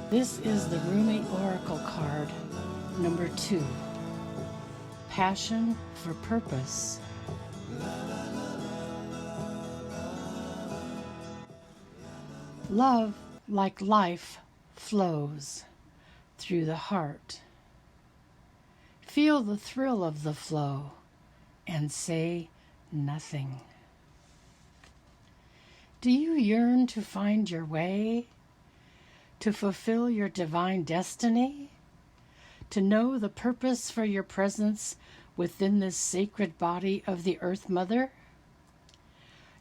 This is the Rumi Oracle card, number 2. Passion for Purpose. Love, like life, flows through the heart. Feel the thrill of the flow and say nothing. Do you yearn to find your way? To fulfill your divine destiny? To know the purpose for your presence within this sacred body of the Earth Mother?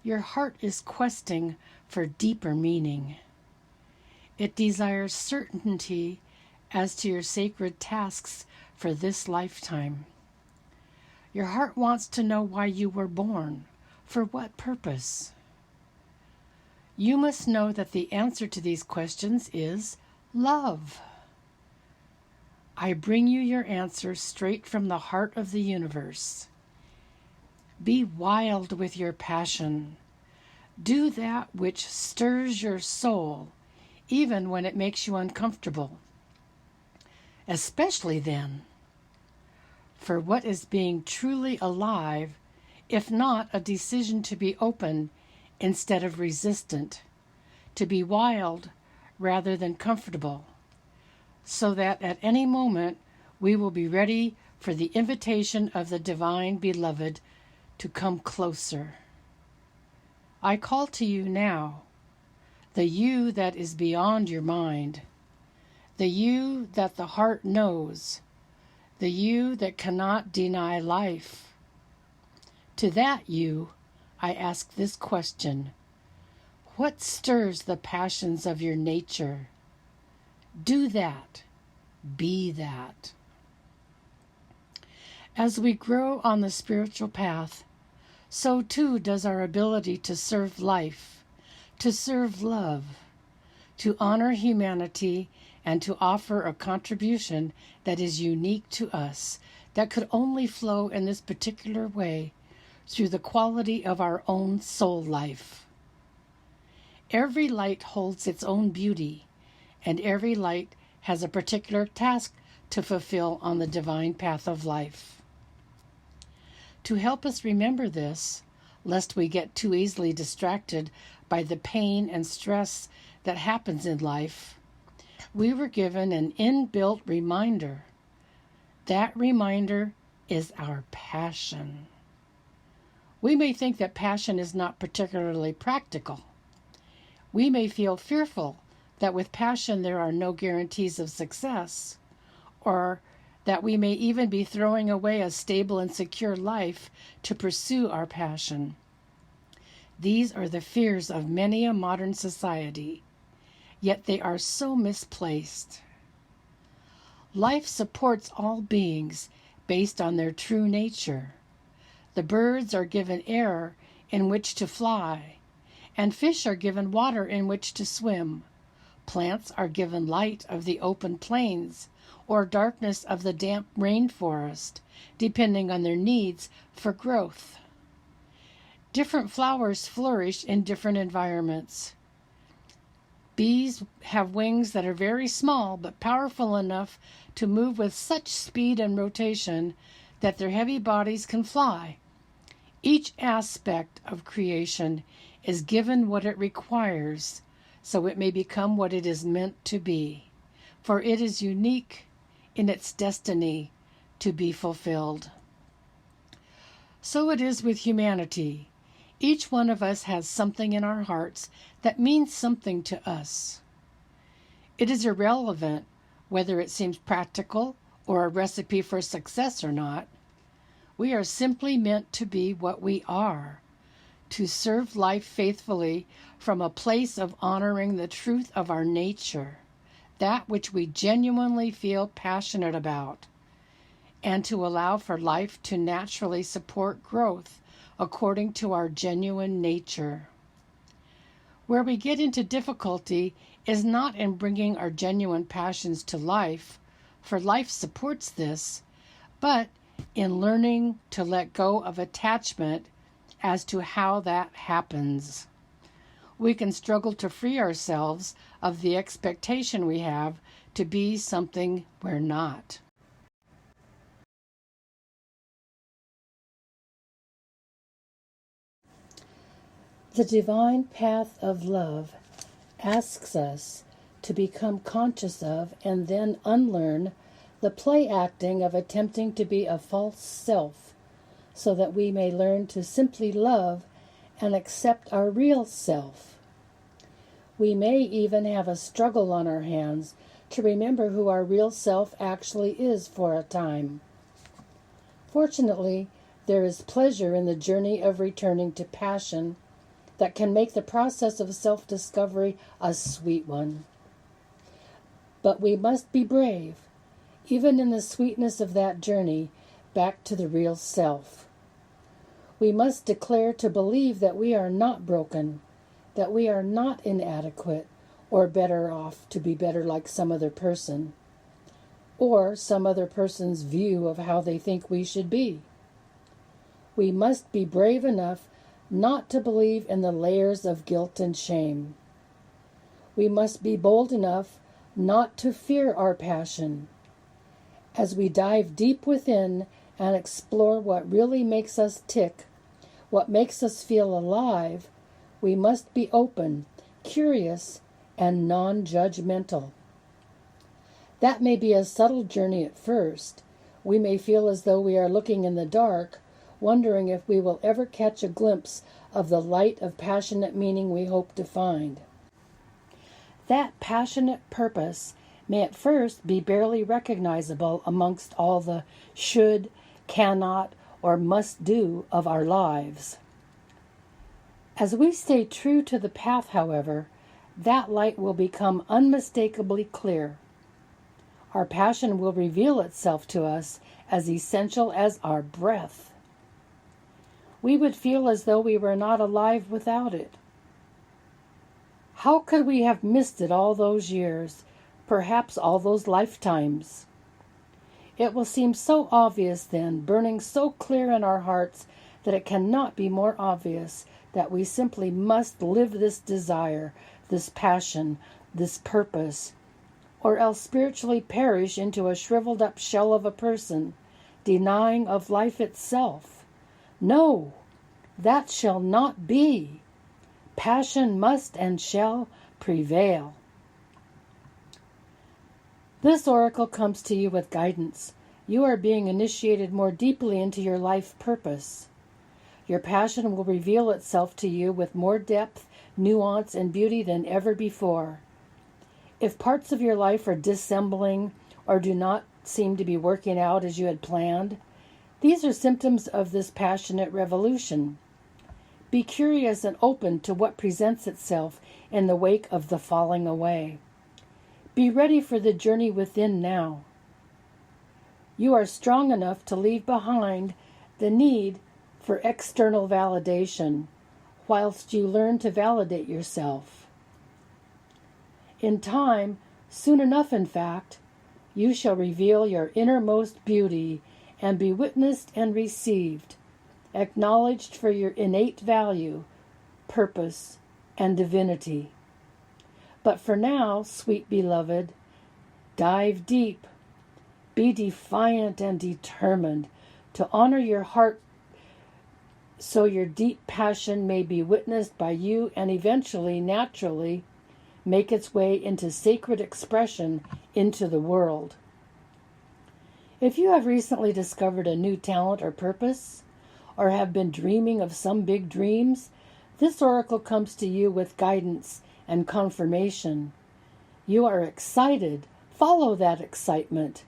Your heart is questing for deeper meaning. It desires certainty as to your sacred tasks for this lifetime. Your heart wants to know why you were born, for what purpose. You must know that the answer to these questions is love. I bring you your answer straight from the heart of the universe. Be wild with your passion. Do that which stirs your soul, even when it makes you uncomfortable. Especially then. For what is being truly alive, if not a decision to be open instead of resistant, to be wild rather than comfortable, so that at any moment we will be ready for the invitation of the Divine Beloved to come closer. I call to you now, the you that is beyond your mind, the you that the heart knows, the you that cannot deny life. To that you, I ask this question: what stirs the passions of your nature? Do that. Be that. As we grow on the spiritual path, so too does our ability to serve life, to serve love, to honor humanity, and to offer a contribution that is unique to us, that could only flow in this particular way through the quality of our own soul life. Every light holds its own beauty, and every light has a particular task to fulfill on the divine path of life. To help us remember this, lest we get too easily distracted by the pain and stress that happens in life, we were given an inbuilt reminder. That reminder is our passion. We may think that passion is not particularly practical. We may feel fearful that with passion there are no guarantees of success, or that we may even be throwing away a stable and secure life to pursue our passion. These are the fears of many a modern society, yet they are so misplaced. Life supports all beings based on their true nature. The birds are given air in which to fly, and fish are given water in which to swim. Plants are given light of the open plains or darkness of the damp rainforest, depending on their needs for growth. Different flowers flourish in different environments. Bees have wings that are very small but powerful enough to move with such speed and rotation that their heavy bodies can fly. Each aspect of creation is given what it requires, so it may become what it is meant to be, for it is unique in its destiny to be fulfilled. So it is with humanity. Each one of us has something in our hearts that means something to us. It is irrelevant whether it seems practical or a recipe for success or not. We are simply meant to be what we are, to serve life faithfully from a place of honoring the truth of our nature, that which we genuinely feel passionate about, and to allow for life to naturally support growth according to our genuine nature. Where we get into difficulty is not in bringing our genuine passions to life, for life supports this, but in learning to let go of attachment as to how that happens. we can struggle to free ourselves of the expectation we have to be something we're not. The divine path of love asks us to become conscious of and then unlearn the play acting of attempting to be a false self, so that we may learn to simply love and accept our real self. We may even have a struggle on our hands to remember who our real self actually is for a time. Fortunately, there is pleasure in the journey of returning to passion that can make the process of self-discovery a sweet one. But we must be brave, even in the sweetness of that journey back to the real self. We must declare to believe that we are not broken, that we are not inadequate or better off to be better like some other person, or some other person's view of how they think we should be. We must be brave enough not to believe in the layers of guilt and shame. We must be bold enough not to fear our passion. As we dive deep within and explore what really makes us tick, what makes us feel alive, we must be open, curious, and non-judgmental. That may be a subtle journey at first. We may feel as though we are looking in the dark, wondering if we will ever catch a glimpse of the light of passionate meaning we hope to find. That passionate purpose may at first be barely recognizable amongst all the should, cannot, or must do of our lives. As we stay true to the path, however, that light will become unmistakably clear. Our passion will reveal itself to us as essential as our breath. We would feel as though we were not alive without it. How could we have missed it all those years, perhaps all those lifetimes? It will seem so obvious then, burning so clear in our hearts, that it cannot be more obvious that we simply must live this desire, this passion, this purpose, or else spiritually perish into a shriveled up shell of a person, denying of life itself. No, that shall not be. Passion must and shall prevail. This oracle comes to you with guidance. You are being initiated more deeply into your life purpose. Your passion will reveal itself to you with more depth, nuance, and beauty than ever before. If parts of your life are dissembling or do not seem to be working out as you had planned, these are symptoms of this passionate revolution. Be curious and open to what presents itself in the wake of the falling away. Be ready for the journey within now. You are strong enough to leave behind the need for external validation, whilst you learn to validate yourself. In time, soon enough in fact, you shall reveal your innermost beauty and be witnessed and received, acknowledged for your innate value, purpose, and divinity. But for now, sweet beloved, dive deep, be defiant and determined to honor your heart so your deep passion may be witnessed by you and eventually, naturally, make its way into sacred expression into the world. If you have recently discovered a new talent or purpose, or have been dreaming of some big dreams, this oracle comes to you with guidance and confirmation. You are excited. Follow that excitement.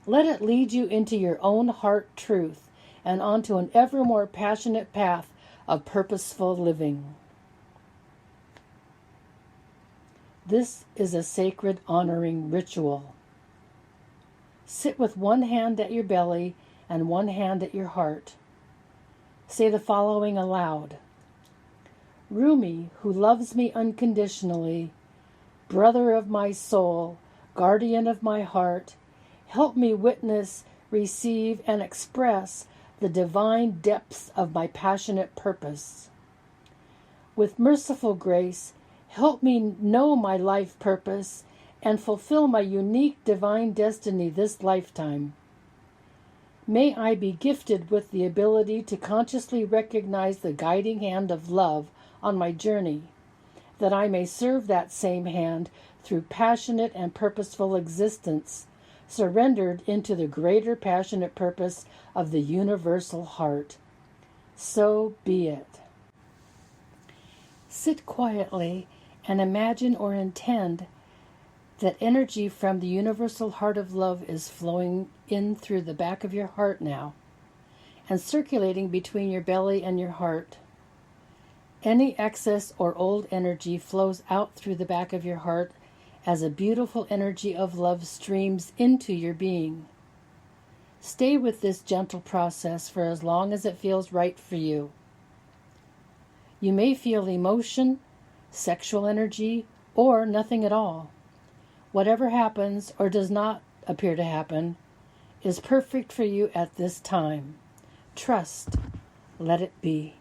Let it lead you into your own heart truth and onto an ever more passionate path of purposeful living. This is a sacred honoring ritual. Sit with one hand at your belly and one hand at your heart. Say the following aloud. Rumi, who loves me unconditionally, brother of my soul, guardian of my heart, help me witness, receive, and express the divine depths of my passionate purpose. With merciful grace, help me know my life purpose and fulfill my unique divine destiny this lifetime. May I be gifted with the ability to consciously recognize the guiding hand of love on my journey, that I may serve that same hand through passionate and purposeful existence, surrendered into the greater passionate purpose of the universal heart. So be it. Sit quietly and imagine or intend that energy from the universal heart of love is flowing in through the back of your heart now and circulating between your belly and your heart. Any excess or old energy flows out through the back of your heart as a beautiful energy of love streams into your being. Stay with this gentle process for as long as it feels right for you. You may feel emotion, sexual energy, or nothing at all. Whatever happens or does not appear to happen is perfect for you at this time. Trust. Let it be.